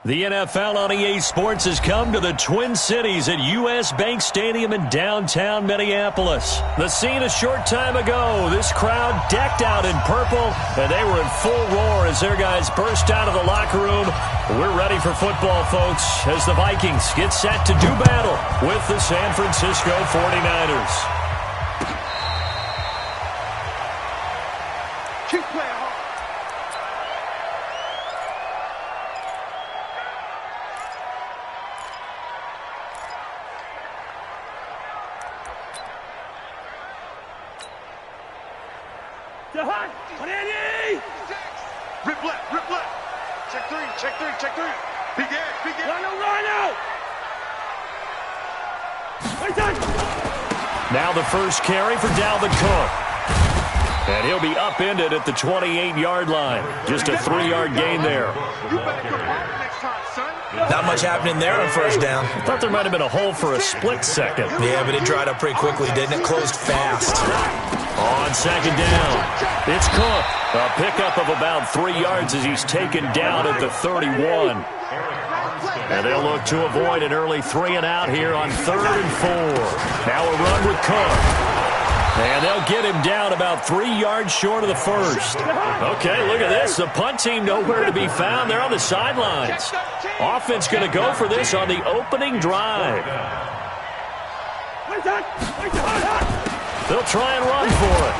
The NFL on EA Sports has come to the Twin Cities at U.S. Bank Stadium in downtown Minneapolis. The scene a short time ago, this crowd decked out in purple, and they were in full roar as their guys burst out of the locker room. We're ready for football, folks, as the Vikings get set to do battle with the San Francisco 49ers. Keep playing hard. Rip left, rip left. Check three, check three, check three. Big air, big air. Rhino! Now the first carry for Dalvin Cook. And he'll be upended at the 28-yard line. Just a 3-yard gain there. You better come hard next time, son. Not much happening there on first down. I thought there might have been a hole for a split second. Yeah, but it dried up pretty quickly, didn't it? Closed fast. On second down, it's Cook. A pickup of about 3 yards as he's taken down at the 31. And they'll look to avoid an early 3-and-out here on 3rd and 4. Now a run with Cook. And they'll get him down about 3 yards short of the first. Okay, look at this. The punt team nowhere to be found. They're on the sidelines. Offense going to go for this on the opening drive. They'll try and run for it.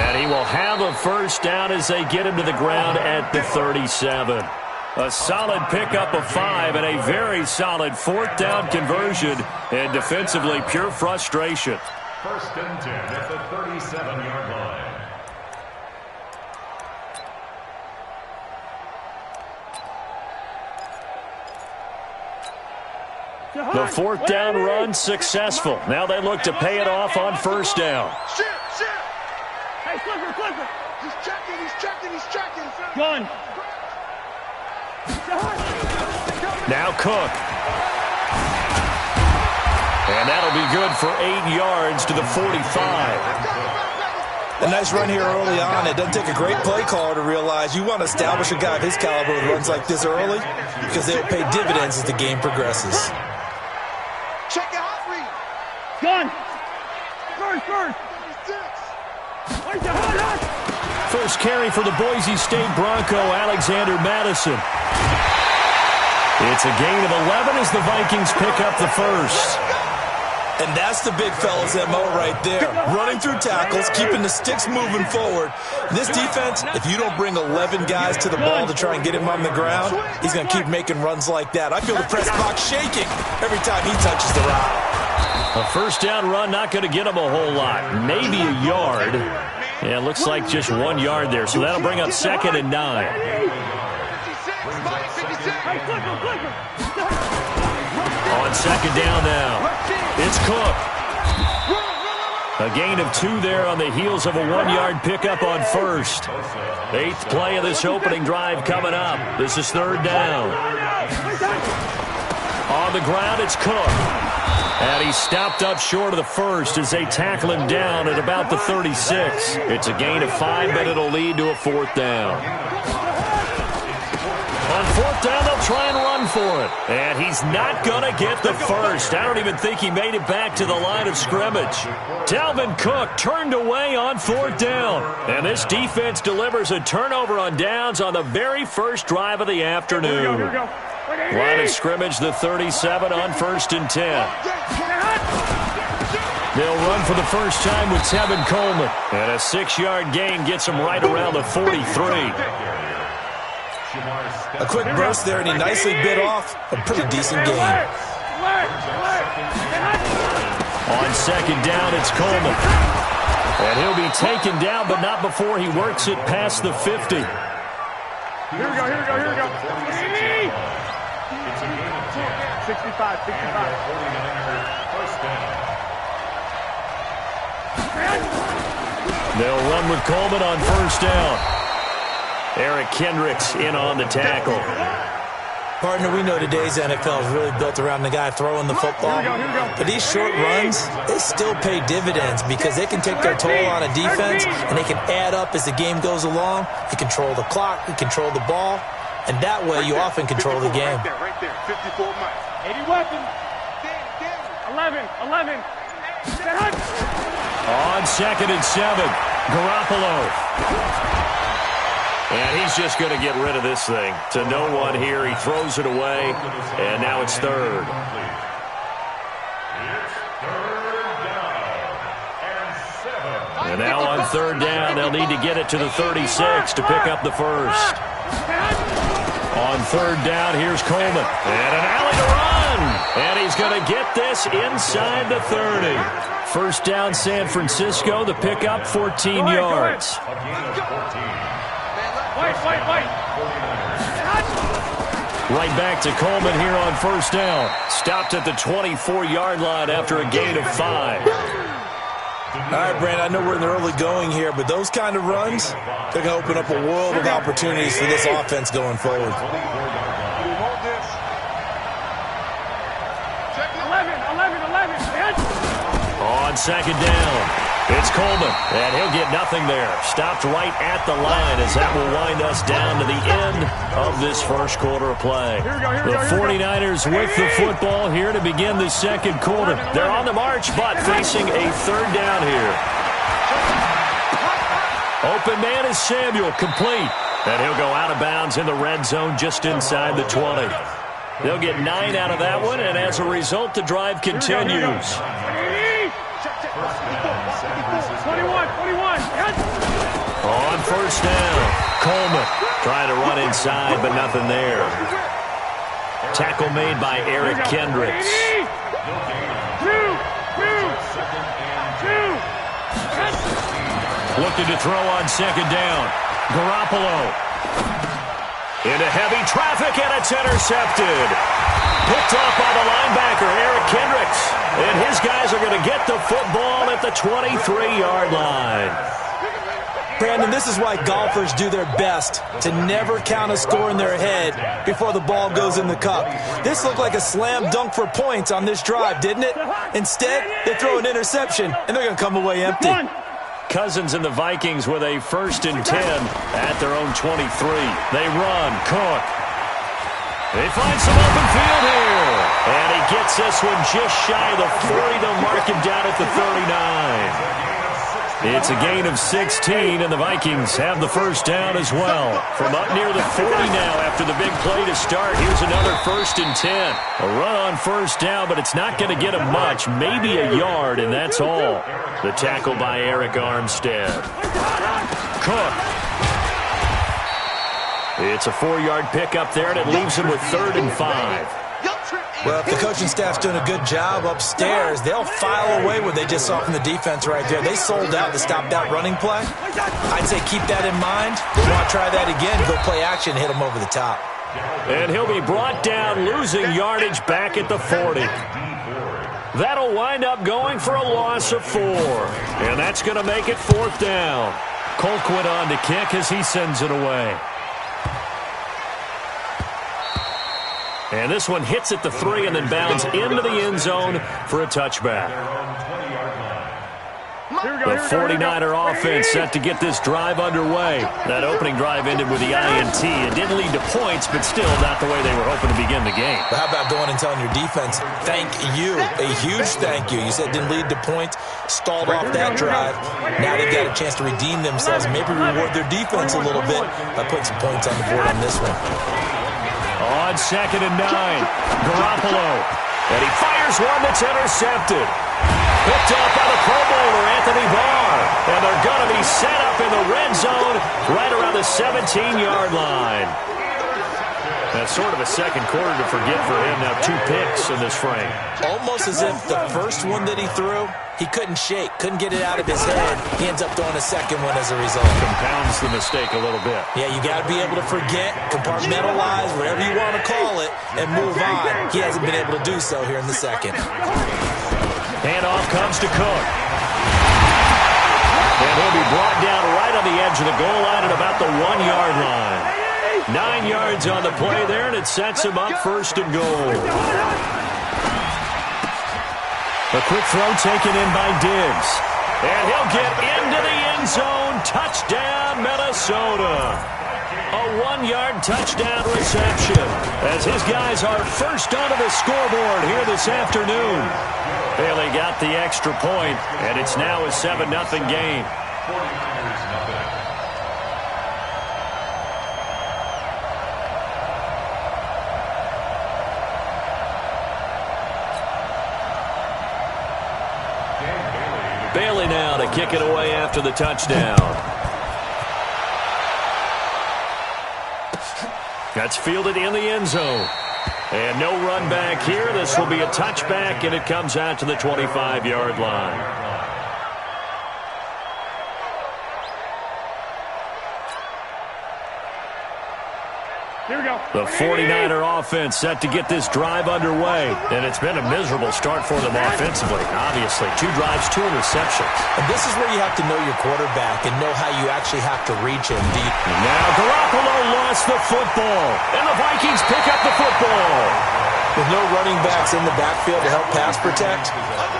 And he will have a first down as they get him to the ground at the 37. A solid pickup of 5 and a very solid 4th down conversion. And defensively, pure frustration. 1st and 10 at the 37-yard line. The 4th down run successful. Now they look to pay it off on 1st down. Shift. Hey, Clipper. He's checking. Gun. Now Cook. And that'll be good for 8 yards to the 45. A nice run here early on. It doesn't take a great play caller to realize you want to establish a guy of his caliber with runs like this early because they'll pay dividends as the game progresses. Check it out, Reed. Gun. First. First carry for the Boise State Bronco, Alexander Madison. It's a gain of 11 as the Vikings pick up the first. And that's the big fella's MO right there. Running through tackles, keeping the sticks moving forward. This defense, if you don't bring 11 guys to the ball to try and get him on the ground, he's going to keep making runs like that. I feel the press box shaking every time he touches the rock. A first down run not going to get him a whole lot. Maybe a yard. Yeah, it looks like just 1 yard there, so that'll bring up 2nd and 9. On second down now, it's Cook. A gain of 2 there on the heels of a 1-yard pickup on first. 8th play of this opening drive coming up. This is 3rd down. On the ground, it's Cook. And he stopped up short of the first as they tackle him down at about the 36. It's a gain of 5, but it'll lead to a 4th down. On 4th down, they'll try and run for it. And he's not going to get the first. I don't even think he made it back to the line of scrimmage. Dalvin Cook turned away on 4th down. And this defense delivers a turnover on downs on the very first drive of the afternoon. Line of scrimmage, the 37 on 1st and 10. They'll run for the first time with Tevin Coleman. And a 6-yard gain gets him right around the 43. A quick burst there, and he nicely bit off a pretty decent game. On second down, it's Coleman. And he'll be taken down, but not before he works it past the 50. Here we go. 65. They'll run with Coleman on 1st down. Eric Kendricks in on the tackle. Partner, we know today's NFL is really built around the guy throwing the football. But these short runs, they still pay dividends because they can take their toll on a defense, and they can add up as the game goes along. You control the clock, you control the ball, and that way you often control the game. Right there, 54 miles. 80 weapons. 11. On 2nd and 7, Garoppolo. And he's just going to get rid of this thing. To no one here. He throws it away, and now it's 3rd. And now on 3rd down, they'll need to get it to the 36 to pick up the first. On 3rd down, here's Coleman. And an alley to run. And he's going to get this inside the 30. First down, San Francisco. The pickup, 14 yards. Right back to Coleman here on 1st down. Stopped at the 24-yard line after a gain of 5. All right, Brandon, I know we're in the early going here, but those kind of runs, they're going to open up a world of opportunities for this offense going forward. 11. On 2nd down, it's Coleman, and he'll get nothing there. Stopped right at the line as that will wind us down to the end of this first quarter of play. The 49ers with the football here to begin the second quarter. They're on the march, but facing a 3rd down here. Open man is Samuel, complete. And he'll go out of bounds in the red zone just inside the 20. They'll get 9 out of that one, and as a result, the drive continues. 21. On 1st down, Coleman trying to run inside, but nothing there. Tackle made by Eric Kendricks. Looking to throw on 2nd down. Garoppolo. Into heavy traffic, and it's intercepted. Picked off by the linebacker, Eric Kendricks. And his guys are going to get the football at the 23-yard line. Brandon, this is why golfers do their best to never count a score in their head before the ball goes in the cup. This looked like a slam dunk for points on this drive, didn't it? Instead, they throw an interception, and they're going to come away empty. Cousins and the Vikings with a 1st and 10 at their own 23. They run. Cook. They find some open field here. And he gets this one just shy of the 40. They'll mark him down at the 39. It's a gain of 16, and the Vikings have the 1st down as well. From up near the 40 now after the big play to start. Here's another 1st and 10. A run on 1st down, but it's not going to get him much. Maybe a yard, and that's all. The tackle by Eric Armstead. Cook. It's a 4-yard pickup there, and it leaves him with 3rd and 5. Well, if the coaching staff's doing a good job upstairs, they'll file away what they just saw from the defense right there. They sold out to stop that running play. I'd say keep that in mind. They want to try that again, go play action, hit them over the top. And he'll be brought down, losing yardage back at the 40. That'll wind up going for a loss of 4. And that's going to make it 4th down. Colquitt on to kick as he sends it away. And this one hits at the 3 and then bounds into the end zone for a touchback. The 49er offense set to get this drive underway. That opening drive ended with the INT. It didn't lead to points, but still not the way they were hoping to begin the game. But how about going and telling your defense, thank you, a huge thank you. You said it didn't lead to points, stalled off that drive. Now they've got a chance to redeem themselves, maybe reward their defense a little bit by putting some points on the board on this one. On 2nd and 9, Garoppolo. And he fires one that's intercepted. Picked off by the Pro Bowler, Anthony Barr. And they're going to be set up in the red zone right around the 17-yard line. That's sort of a second quarter to forget for him. Now 2 picks in this frame. Almost as if the first one that he threw, he couldn't shake, couldn't get it out of his head. He ends up throwing a second one as a result. Compounds the mistake a little bit. Yeah, you got to be able to forget, compartmentalize, whatever you want to call it, and move on. He hasn't been able to do so here in the second. Handoff comes to Cook. And he'll be brought down right on the edge of the goal line at about the 1-yard line. 9 yards on the play there, and it sets him up 1st and goal. A quick throw taken in by Diggs. And he'll get into the end zone. Touchdown, Minnesota. A 1-yard touchdown reception as his guys are first onto the scoreboard here this afternoon. Bailey got the extra point, and it's now a 7-0 game. 49ers nothing. Bailey now to kick it away after the touchdown. That's fielded in the end zone. And no run back here. This will be a touchback, and it comes out to the 25-yard line. Here we go. The 49er offense set to get this drive underway, and it's been a miserable start for them offensively. Obviously, 2 drives, 2 interceptions. And this is where you have to know your quarterback and know how you actually have to reach him. Now Garoppolo lost the football, and the Vikings pick up the football. With no running backs in the backfield to help pass protect,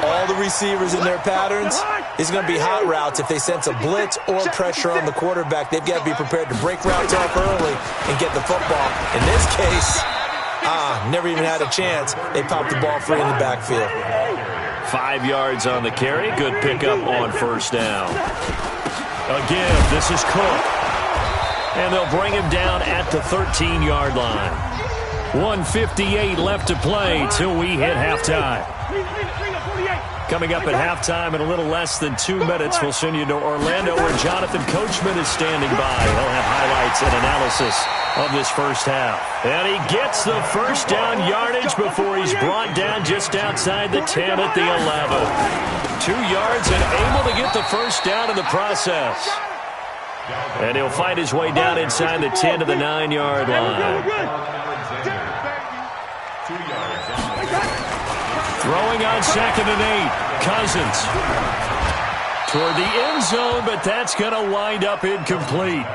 all the receivers in their patterns, it's going to be hot routes if they sense a blitz or pressure on the quarterback. They've got to be prepared to break routes off early and get the football. In this case, never even had a chance. They popped the ball free in the backfield. 5 yards on the carry. Good pickup on first down. Again, this is Cook. And they'll bring him down at the 13-yard line. 1:58 left to play till we hit halftime. Coming up at halftime in a little less than 2 minutes, we'll send you to Orlando where Jonathan Coachman is standing by. He'll have highlights and analysis of this first half. And he gets the first down yardage before he's brought down just outside the 10 at the 11. 2 yards and able to get the first down in the process. And he'll find his way down inside the 10 to the 9-yard line. Throwing on 2nd and 8. Cousins toward the end zone, but that's going to wind up incomplete.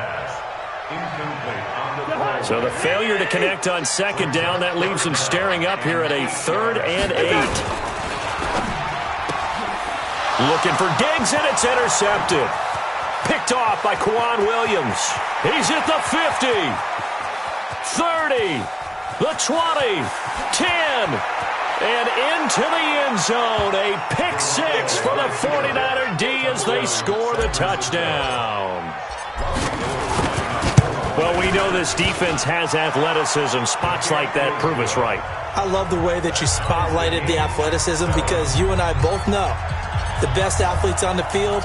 So the failure to connect on 2nd down, that leaves him staring up here at a 3rd and 8. Looking for Diggs, and it's intercepted. Picked off by Quan Williams. He's at the 50, 30, the 20, 10, and into the end zone. A pick 6 for the 49er D as they score the touchdown. Well, we know this defense has athleticism. Spots like that prove us right. I love the way that you spotlighted the athleticism because you and I both know the best athletes on the field,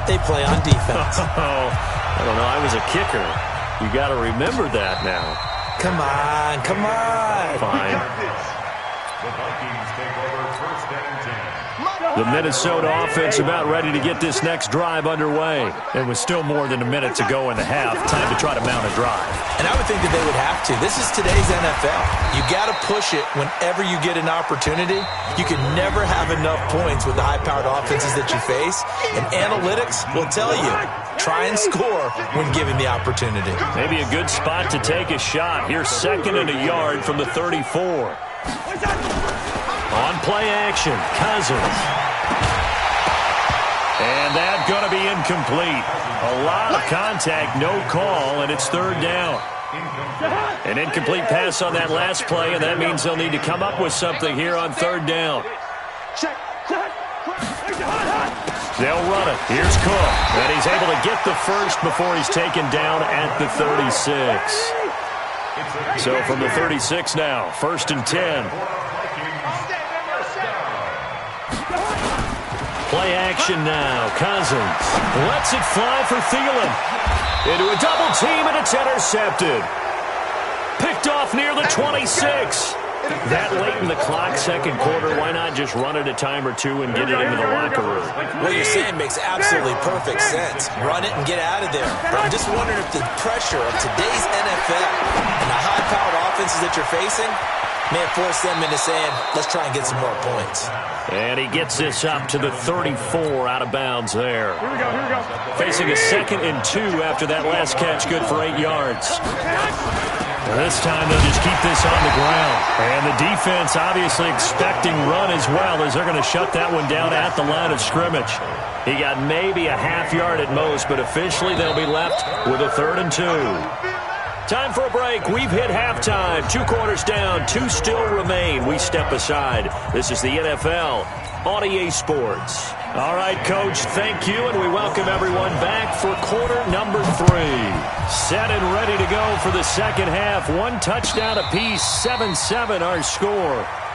they play on defense. I don't know. I was a kicker. You got to remember that now. Come on, come on. Fine. The Vikings take over 1st and 10. The Minnesota offense about ready to get this next drive underway. It was still more than a minute to go in the half. Time to try to mount a drive. And I would think that they would have to. This is today's NFL. You got to push it whenever you get an opportunity. You can never have enough points with the high-powered offenses that you face. And analytics will tell you, try and score when given the opportunity. Maybe a good spot to take a shot. Here's 2nd and a yard from the 34. On play action, Cousins. And that's going to be incomplete. A lot of contact, no call, and it's 3rd down. An incomplete pass on that last play, and that means they'll need to come up with something here on 3rd down. They'll run it. Here's Cook. And he's able to get the first before he's taken down at the 36. So from the 36 now, 1st and 10. Play action now. Cousins lets it fly for Thielen. Into a double team, and it's intercepted. Picked off near the 26. That late in the clock, 2nd quarter, why not just run it a time or two and get it into the locker room? What you're saying makes absolutely perfect sense. Run it and get out of there. But I'm just wondering if the pressure of today's NFL and the high-powered offenses that you're facing may have forced them into saying, let's try and get some more points. And he gets this up to the 34 out of bounds there. Here we go, here we go. Facing a 2nd and 2 after that last catch, good for 8 yards. This time they'll just keep this on the ground. And the defense obviously expecting run as well as they're going to shut that one down at the line of scrimmage. He got maybe a half yard at most, but officially they'll be left with a 3rd and 2. Time for a break. We've hit halftime. 2 quarters down. 2 still remain. We step aside. This is the NFL on EA Sports. All right, Coach, thank you, and we welcome everyone back for quarter number 3. Set and ready to go for the second half. 1 touchdown apiece, 7-7 our score.